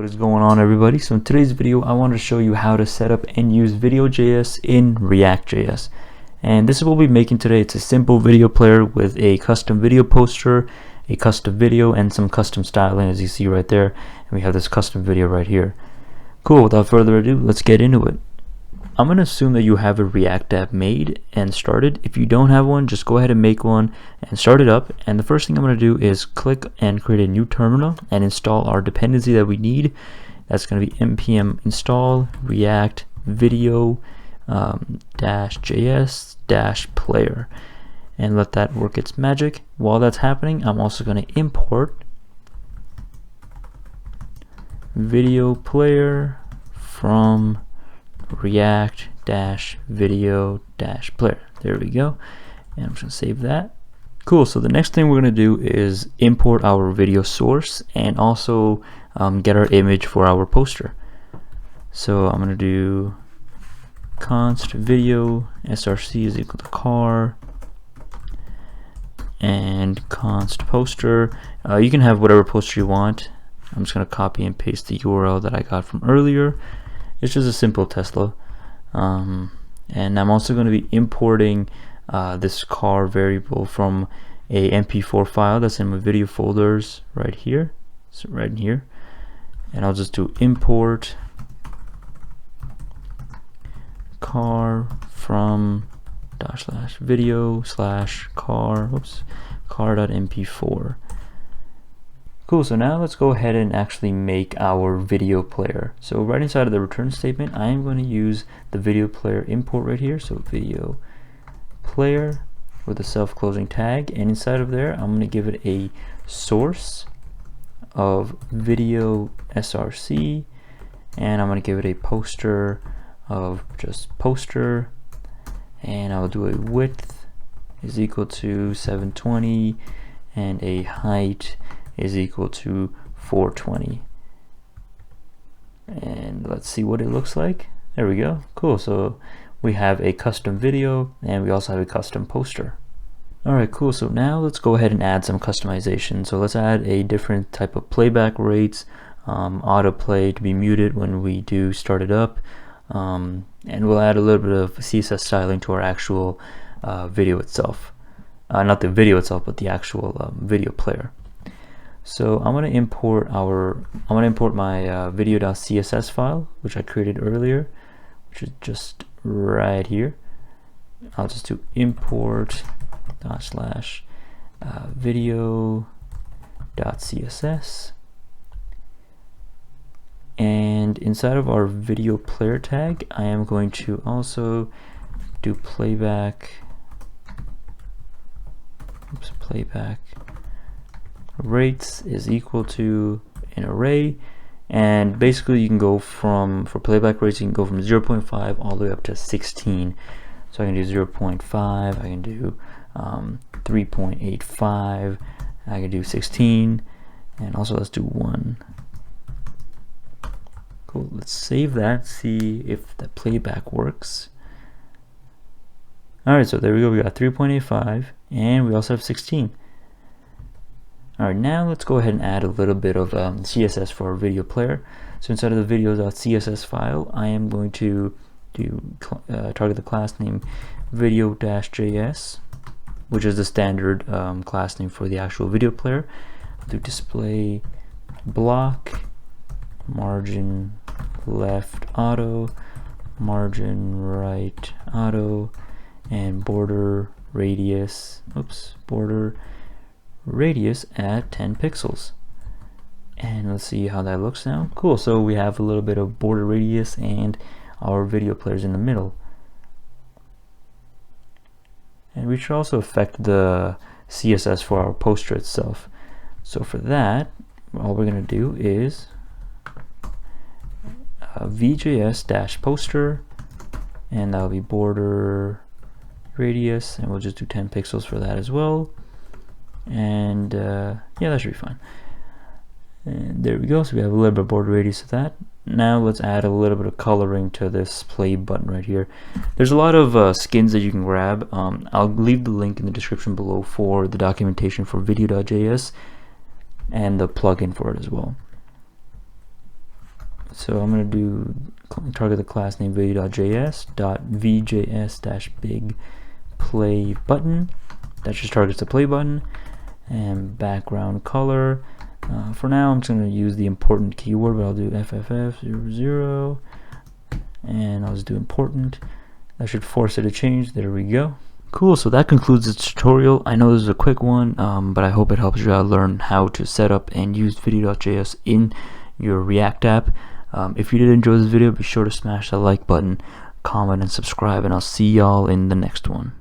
What is going on, everybody? So in today's video I want to show you how to set up and use VideoJS in ReactJS, and this is what we'll be making today. It's a simple video player with a custom video poster, a custom video, and some custom styling, as you see right there. And we have this custom video right here. Cool. Without further ado, let's get into it. I'm going to assume that you have a React app made and started. If you don't have one, just go ahead and make one and start it up. And the first thing I'm going to do is click and create a new terminal and install our dependency that we need. That's going to be npm install react video -js -player, and let that work its magic. While that's happening, I'm also going to import video player from react-video-player. There we go. And I'm just going to save that. Cool. So the next thing we're going to do is import our video source and also get our image for our poster. So I'm going to do const video src is equal to car and const poster. You can have whatever poster you want. I'm just going to copy and paste the URL that I got from earlier. It's just a simple Tesla, and I'm also going to be importing this car variable from a MP4 file that's in my video folders right here. So right in here, and I'll just do import car from /video/car car.mp4. Cool, so now let's go ahead and actually make our video player. So right inside of the return statement, I am going to use the video player import right here. So video player with a self-closing tag, and inside of there, I'm going to give it a source of video src, and I'm going to give it a poster of just poster, and I'll do a width is equal to 720 and a height is equal to 420, and let's see what it looks like. There we go. Cool. So we have a custom video and we also have a custom poster. Alright, cool. So now let's go ahead and add some customization. So let's add a different type of playback rates, autoplay to be muted when we do start it up, and we'll add a little bit of CSS styling to our actual video itself. Not the video itself, but the actual video player. So I'm going to import my video.css file, which I created earlier, which is just right here. I'll just do import /video.css, and inside of our video player tag, I am going to also do playback rates is equal to an array, and basically you can go for playback rates, you can go from 0.5 all the way up to 16. So I can do 0.5, I can do 3.85, I can do 16, and also let's do 1. Cool. Let's save that, see if the playback works. Alright, so there we go. We got 3.85 and we also have 16. Alright, now let's go ahead and add a little bit of CSS for our video player. So inside of the video.css file, I am going to target the class name video-js, which is the standard class name for the actual video player. I'll do display block, margin left auto, margin right auto, and border radius at 10 pixels. And let's see how that looks now. Cool. So we have a little bit of border radius and our video players in the middle. And we should also affect the CSS for our poster itself. So for that, all we're going to do is vjs-poster, and that'll be border radius, and we'll just do 10 pixels for that as well. And yeah, that should be fine. And there we go. So we have a little bit of border radius of that. Now let's add a little bit of coloring to this play button right here. There's a lot of skins that you can grab. I'll leave the link in the description below for the documentation for video.js and the plugin for it as well. So I'm going to do target the class name video.js.vjs-big play button. That just targets the play button. And background color. For now, I'm just going to use the important keyword, but I'll do FFF00, and I'll just do important. That should force it to change. There we go. Cool, so that concludes this tutorial. I know this is a quick one, but I hope it helps you out learn how to set up and use video.js in your React app. If you did enjoy this video, be sure to smash that like button, comment, and subscribe, and I'll see y'all in the next one.